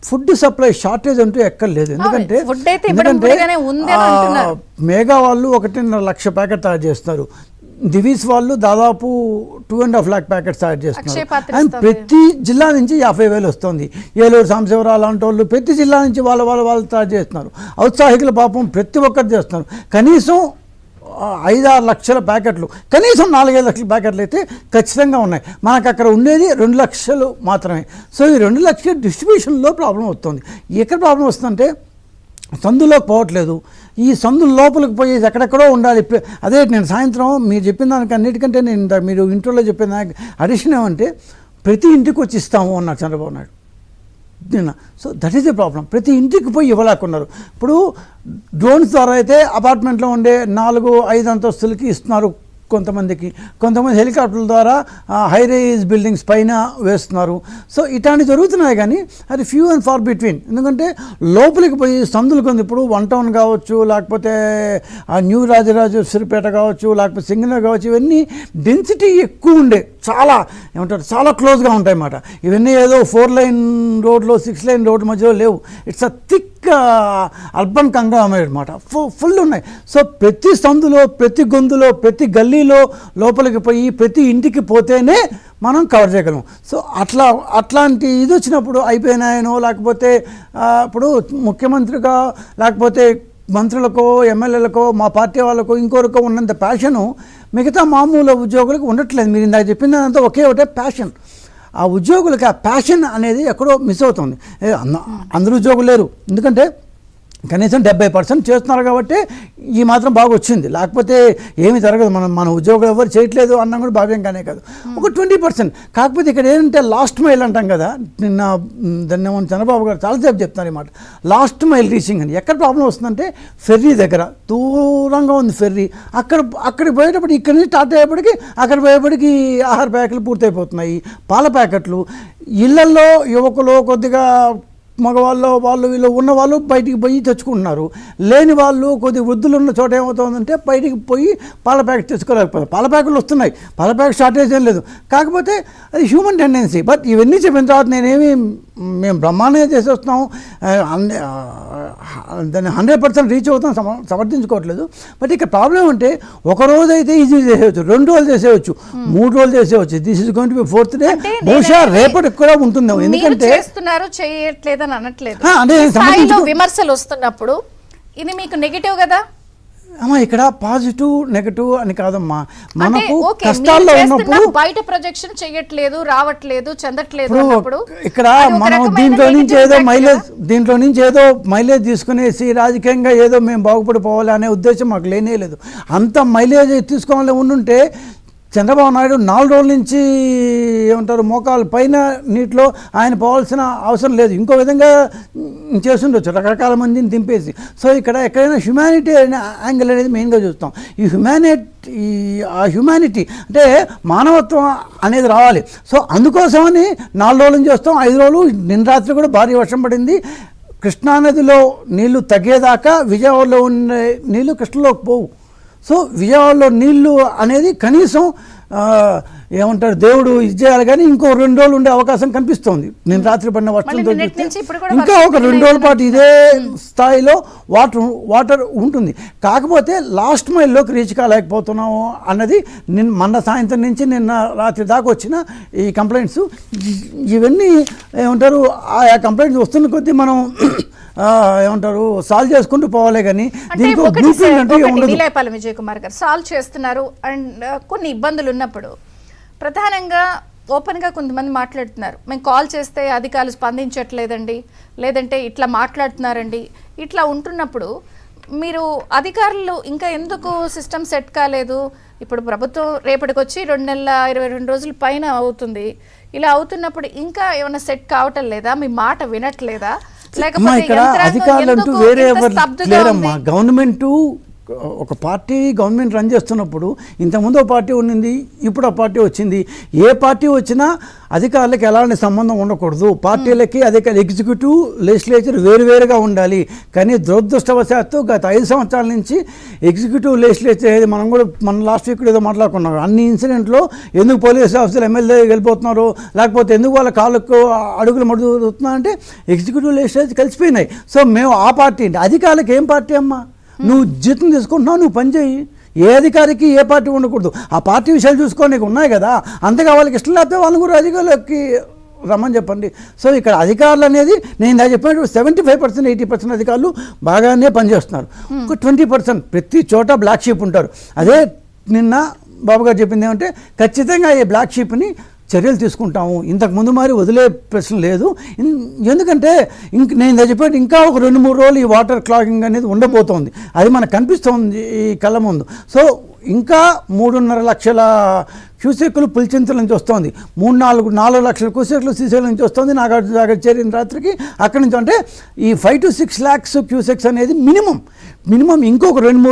Food supply shortage అంటూ ఎక్కడ లేదు. ఎందుకంటే మేఘా వాళ్ళు 1.5 లక్ష ప్యాకెట్ తయారు చేస్తున్నారు, దివీస్ వాళ్ళు దాదాపు 2.5 lakh ప్యాకెట్స్ తయారు చేస్తున్నారు. అండ్ ప్రతి జిల్లా నుంచి 50,000 వస్తుంది. ఏలూరు సాంబశివరావు అలాంటి వాళ్ళు ప్రతి జిల్లా నుంచి వాళ్ళు తయారు చేస్తున్నారు. ఔత్సాహికుల పాపం ప్రతి ఒక్కరు చేస్తున్నారు. కనీసం 5-6 లక్షల ప్యాకెట్లు, కనీసం 4-5 లక్షల ప్యాకెట్లు అయితే ఖచ్చితంగా ఉన్నాయి. మనకు అక్కడ ఉండేది 2 లక్షలు మాత్రమే. సో ఈ 2 లక్షల డిస్ట్రిబ్యూషన్లో ప్రాబ్లం వస్తుంది. ఎక్కడ ప్రాబ్లం వస్తుందంటే సందులోకి పోవట్లేదు. ఈ సందుల లోపలికి పోయేది ఎక్కడెక్కడో ఉండాలి. అదే నేను సాయంత్రం మీరు చెప్పిన దానికి అన్నిటికంటే నేను మీరు ఇంట్రోలో చెప్పిన దానికి అడిషన్ ఏమంటే ప్రతి ఇంటికి వచ్చి ఇస్తాము అన్నారు చంద్రబాబు నాయుడు నిన్న. So that is the problem. ప్రతి ఇంటికి పోయి ఇవ్వలేకున్నారు. ఇప్పుడు డ్రోన్స్ ద్వారా అయితే అపార్ట్మెంట్లో ఉండే 4-5 అంతస్తులకి ఇస్తున్నారు కొంతమందికి హెలికాప్టర్ల ద్వారా హై రైజ్ బిల్డింగ్స్ పైన వేస్తున్నారు. సో ఇట్లాంటివి జరుగుతున్నాయి, కానీ అది ఫ్యూ అండ్ ఫార్ బిట్వీన్. ఎందుకంటే లోపలికి పోయి సందులు కొంది ఇప్పుడు 1 టౌన్ కావచ్చు, లేకపోతే న్యూ రాజరాజేశ్వరిపేట కావచ్చు, లేకపోతే సింగనగర్ కావచ్చు, ఇవన్నీ డెన్సిటీ ఎక్కువ ఉండే చాలా క్లోజ్గా ఉంటాయి అన్నమాట. ఇవన్నీ ఏదో 4 లైన్ రోడ్లో 6 లైన్ రోడ్ మధ్యలో లేవు. It's a thick urban conglomerate అన్నమాట, ఫుల్ ఉన్నాయి. సో ప్రతి సందులో, ప్రతి గొంతులో, ప్రతి గల్లీలో లోపలికి పోయి ప్రతి ఇంటికి పోతేనే మనం కవర్ చేయగలం. సో అట్లాంటి ఇది వచ్చినప్పుడు అయిపోయినాయనో, లేకపోతే ఇప్పుడు ముఖ్యమంత్రిగా లేకపోతే మంత్రులకో ఎమ్మెల్యేలకో మా పార్టీ వాళ్ళకో ఇంకొకరికో ఉన్నంత ప్యాషను మిగతా మామూలు ఉద్యోగులకు ఉండట్లేదు. మీరు ఇందాక చెప్పిందంతా ఒకటే ప్యాషన్. ఆ ఉద్యోగులకి ఆ ప్యాషన్ అనేది ఎక్కడో మిస్ అవుతుంది. అందరూ ఉద్యోగులు లేరు, ఎందుకంటే కనీసం 70% చేస్తున్నారు కాబట్టి ఈ మాత్రం బాగా వచ్చింది. లేకపోతే ఏమీ జరగదు. మన ఉద్యోగులు ఎవరు చేయట్లేదు అన్నా కూడా భావ్యంగానే కాదు. ఒక 20%. కాకపోతే ఇక్కడ ఏంటంటే లాస్ట్ మైల్ అంటాం కదా, నిన్న దాన్ని చంద్రబాబు గారు చాలాసేపు చెప్తున్నారు ఈ మాట, లాస్ట్ మైల్ రీచింగ్ అని. ఎక్కడ ప్రాబ్లం వస్తుందంటే ఫెర్రీ దగ్గర, దూరంగా ఉంది ఫెర్రీ. అక్కడికి పోయేటప్పుడు ఇక్కడి నుంచి స్టార్ట్ అయ్యేప్పటికి అక్కడ పోయేప్పటికి ఆహార ప్యాకెట్లు పూర్తయిపోతున్నాయి. పాల ప్యాకెట్లు ఇళ్లల్లో యువకులు కొద్దిగా మగవాళ్ళు వీళ్ళు ఉన్నవాళ్ళు బయటికి పోయి తెచ్చుకుంటున్నారు. లేని వాళ్ళు కొద్దిగా వృద్ధులు ఉన్న చోట ఏమవుతుందంటే బయటికి పోయి పాల ప్యాకెట్ తెచ్చుకోలేకపోతారు. పాల ప్యాకెట్లు వస్తున్నాయి, పాల ప్యాకెట్ షార్టేజ్ ఏం లేదు. కాకపోతే అది హ్యూమన్ టెండెన్సీ. బట్ ఇవన్నీ చెప్పిన తర్వాత మేము బ్రహ్మాండంగా చేసేస్తున్నాం, దాన్ని 100% రీచ్ అవుతాం సమర్థించుకోవట్లేదు. బట్ ఇక్కడ ప్రాబ్లం అంటే ఒక రోజు అయితే ఈజీ చేసేవచ్చు, 2 రోజులు చేసేవచ్చు, 3 రోజులు చేసేవచ్చు. This is going to be 4th day. బహుశా రేపటికి కూడా ఉంటుంది. ఎందుకంటే విమర్శలు వస్తున్నప్పుడు ఇది మీకు నెగటివ్ కదా అమ్మా. ఇక్కడ పాజిటివ్ నెగటివ్ అని కాదమ్మా, మనకు కష్టాల్లో ఉన్నప్పుడు బయట ప్రొజెక్షన్ చేయట్లేదు, రావట్లేదు, చెందట్లేదు. ఇక్కడ మనం దీంట్లో నుంచి ఏదో మైలేజ్ తీసుకునేసి రాజకీయంగా ఏదో మేము బాగుపడిపోవాలి అనే ఉద్దేశం మాకు లేనే లేదు. అంత మైలేజ్ తీసుకోవాలని ఉండుంటే చంద్రబాబు నాయుడు 4 రోజుల నుంచి మోకాలు పైన నీటిలో ఆయన పోవాల్సిన అవసరం లేదు. ఇంకో విధంగా చేస్తుండొచ్చు, రకరకాల మందిని దింపేసి. సో ఇక్కడ ఎక్కడైనా హ్యుమానిటీ అనే యాంగిల్ అనేది మెయిన్గా చూస్తాం. ఆ హ్యుమానిటీ అంటే మానవత్వం అనేది రావాలి. సో అందుకోసమని 4 రోజులు చేస్తాం. 5 రోజులు నిన్న రాత్రి కూడా భారీ వర్షం పడింది. కృష్ణానదిలో నీళ్లు తగ్గేదాకా విజయవాడలో ఉండే నీళ్లు కృష్ణలోకి పోవు. సో విజయవాడలో నీళ్లు అనేది కనీసం దేవుడు ఇది చేయాలి, కానీ ఇంకో 2 రోజులు ఉండే అవకాశం కనిపిస్తోంది. నేను రాత్రి పడిన వర్షంతో ఇంకా ఒక 2 రోజుల పాటు ఇదే స్థాయిలో వాటర్ ఉంటుంది. కాకపోతే లాస్ట్ మైల్లోకి రీచ్ కాలేకపోతున్నాము అన్నది మొన్న సాయంత్రం నుంచి నిన్న రాత్రి దాకా వచ్చిన ఈ కంప్లైంట్స్. ఇవన్నీ ఆ కంప్లైంట్స్ వస్తున్న కొద్దీ మనం సాల్వ్ చేసుకుంటూ పోవాలి, కానీ దీనికి విజయ్ కుమార్ గారు సాల్వ్ చేస్తున్నారు. అండ్ కొన్ని ఇబ్బందులు ఉన్నప్పుడు ప్రధానంగా ఓపెన్గా కొంతమంది మాట్లాడుతున్నారు, మేము కాల్ చేస్తే అధికారులు స్పందించట్లేదండి, లేదంటే ఇట్లా మాట్లాడుతున్నారండి. ఇట్లా ఉంటున్నప్పుడు మీరు అధికారులు ఇంకా ఎందుకు సిస్టమ్ సెట్ కాలేదు? ఇప్పుడు ప్రభుత్వం రేపటికి వచ్చి 2 నెలల 22 రోజుల పైన అవుతుంది. ఇలా అవుతున్నప్పుడు ఇంకా ఏమైనా సెట్ కావటం లేదా? మీ మాట వినట్లేదా? ఇక్కడ అధికారులు అంటూ వేరే ఎవరు లేరమ్మా. గవర్నమెంట్ ఒక పార్టీ గవర్నమెంట్ రన్ చేస్తున్నప్పుడు ఇంతకుముందు ఒక పార్టీ ఉండింది, ఇప్పుడు ఆ పార్టీ వచ్చింది. ఏ పార్టీ వచ్చినా అధికారులకు ఎలాంటి సంబంధం ఉండకూడదు. పార్టీలకి అధికారులు ఎగ్జిక్యూటివ్ లెజిస్లేచర్ వేరువేరుగా ఉండాలి. కానీ దురదృష్టవశాత్తు గత 5 సంవత్సరాల నుంచి ఎగ్జిక్యూటివ్ లెజిస్లేచర్ ఏది మనం కూడా లాస్ట్ వీక్ ఏదో మాట్లాడుకున్నాం. అన్ని ఇన్సిడెంట్లో ఎందుకు పోలీస్ ఆఫీసర్లు ఎమ్మెల్యే వెళ్ళిపోతున్నారు, లేకపోతే ఎందుకు వాళ్ళ కాళ్ళకు అడుగులు మడుగుతున్నారు అంటే ఎగ్జిక్యూటివ్ లెజిస్లేచర్ కలిసిపోయినాయి. సో మేము ఆ పార్టీ అంటే అధికారులకు ఏం పార్టీ అమ్మా? నువ్వు జీతం తీసుకుంటున్నావు, నువ్వు పని చేయి. ఏ అధికారికి ఏ పార్టీ ఉండకూడదు. ఆ పార్టీ విషయాలు చూసుకోనికి ఉన్నాయి కదా. అంతగా వాళ్ళకి ఇష్టం లేకపోతే వాళ్ళని కూడా అధికారులకి రమ్మని చెప్పండి. సో ఇక్కడ అధికారులు అనేది నేను చెప్పినట్టు 75%, 80% అధికారులు బాగానే పనిచేస్తున్నారు. ఒక 20% ప్రతి చోట బ్లాక్ షీప్ ఉంటారు. అదే నిన్న బాబు గారు చెప్పింది ఏమంటే ఖచ్చితంగా ఈ బ్లాక్ షీప్ని చర్యలు తీసుకుంటాము. ఇంతకుముందు మరి వదిలే ప్రశ్న లేదు. ఎందుకంటే నేను చెప్పేది ఇంకా ఒక 2-3 రోజులు ఈ వాటర్ క్లాగింగ్ అనేది ఉండబోతోంది. అది మనకు కనిపిస్తోంది ఈ కళ్ళ ముందు. సో ఇంకా 3.5 లక్షల క్యూసెక్లు పులిచింతల నుంచి వస్తుంది. 4 లక్షల క్యూసెక్లు శ్రీశైలం నుంచి వస్తుంది. నాగార్జున సాగర్ చేరిన రాత్రికి అక్కడి నుంచి అంటే ఈ 5 to 6 lakhs క్యూసెక్స్ అనేది మినిమం ఇంకొక 2-3